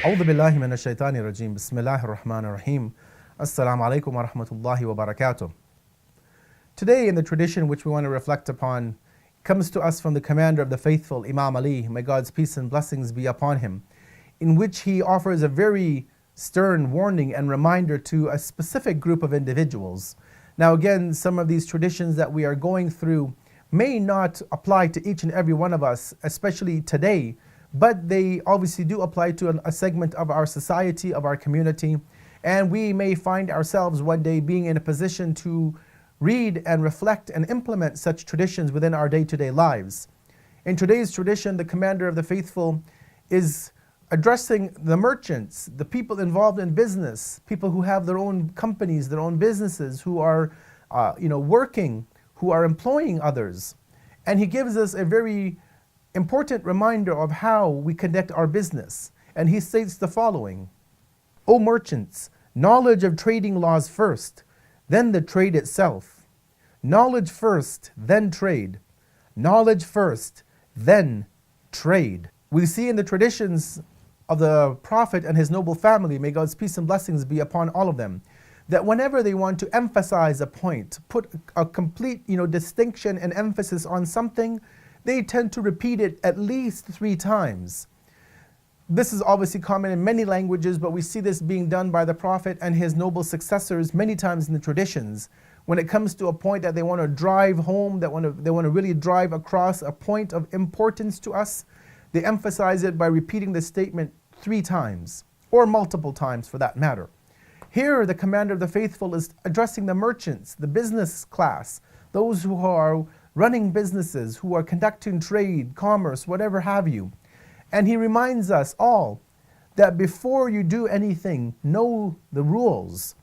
أعوذ بالله من الشيطان الرجيم. بسم الله الرحمن الرحيم. Assalamu alaikum wa rahmatullahi wa barakatuh. Today, in the tradition which we want to reflect upon, comes to us from the commander of the faithful, Imam Ali, may God's peace and blessings be upon him, in which he offers a very stern warning and reminder to a specific group of individuals. Now again, some of these traditions that we are going through may not apply to each and every one of us, especially today, but they obviously do apply to a segment of our society, of our community, and we may find ourselves one day being in a position to read and reflect and implement such traditions within our day-to-day lives. In today's tradition, the commander of the faithful is addressing the merchants, the people involved in business, people who have their own companies, their own businesses, who are working, who are employing others. And he gives us a very important reminder of how we conduct our business. And he states the following: O merchants, knowledge of trading laws first, then the trade itself. Knowledge first, then trade. Knowledge first, then trade. We see in the traditions of the Prophet and his noble family, may God's peace and blessings be upon all of them, that whenever they want to emphasize a point, put a complete distinction and emphasis on something, they tend to repeat it at least 3 times. This is obviously common in many languages, but we see this being done by the Prophet and his noble successors many times in the traditions. When it comes to a point that they want to drive home, they want to really drive across a point of importance to us, they emphasize it by repeating the statement 3 times, or multiple times for that matter. Here, the commander of the faithful is addressing the merchants, the business class, those who are running businesses, who are conducting trade, commerce, whatever have you. And he reminds us all that before you do anything, know the rules.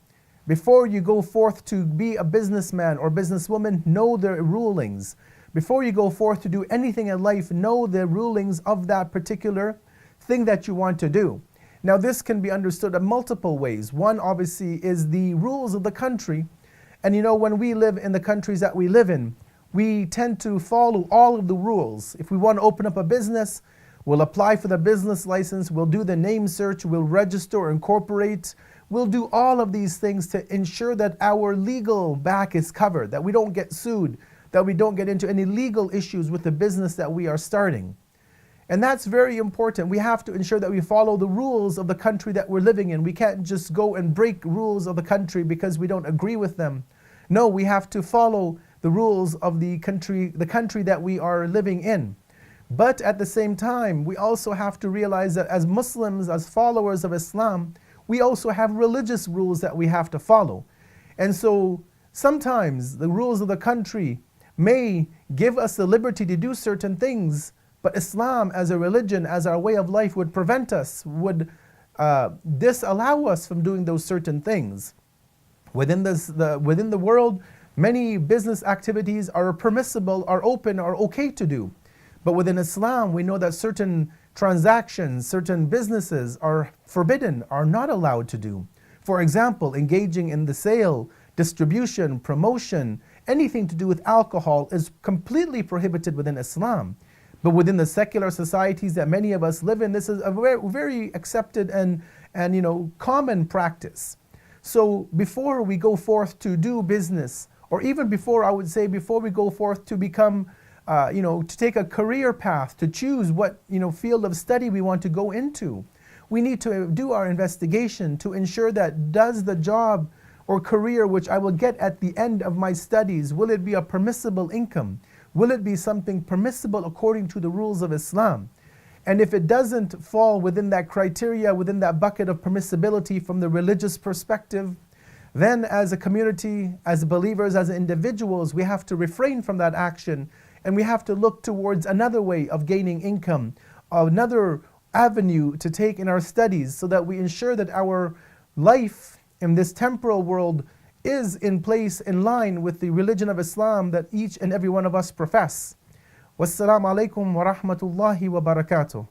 Before you go forth to be a businessman or businesswoman, know the rulings. Before you go forth to do anything in life, know the rulings of that particular thing that you want to do. Now this can be understood in multiple ways. One obviously is the rules of the country. And when we live in the countries that we live in, we tend to follow all of the rules. If we want to open up a business, we'll apply for the business license, we'll do the name search, we'll register or incorporate. We'll do all of these things to ensure that our legal back is covered, that we don't get sued, that we don't get into any legal issues with the business that we are starting. And that's very important. We have to ensure that we follow the rules of the country that we're living in. We can't just go and break rules of the country because we don't agree with them. No, we have to follow the rules of the country that we are living in. But at the same time, we also have to realize that as Muslims, as followers of Islam, we also have religious rules that we have to follow. And so sometimes the rules of the country may give us the liberty to do certain things, but Islam as a religion, as our way of life, would prevent us, would disallow us from doing those certain things. Within the world, many business activities are permissible, are open, are okay to do. But within Islam, we know that certain transactions, certain businesses are forbidden, are not allowed to do. For example, engaging in the sale, distribution, promotion, anything to do with alcohol is completely prohibited within Islam. But within the secular societies that many of us live in, this is a very accepted and common practice. So before we go forth to do business, or even before we go forth to become, to take a career path, to choose what field of study we want to go into, we need to do our investigation to ensure that does the job or career which I will get at the end of my studies, will it be a permissible income? Will it be something permissible according to the rules of Islam? And if it doesn't fall within that criteria, within that bucket of permissibility from the religious perspective, then as a community, as believers, as individuals, we have to refrain from that action, and we have to look towards another way of gaining income, another avenue to take in our studies, so that we ensure that our life in this temporal world is in place, in line with the religion of Islam that each and every one of us profess. Wassalamu alaikum wa rahmatullahi wa barakatuh.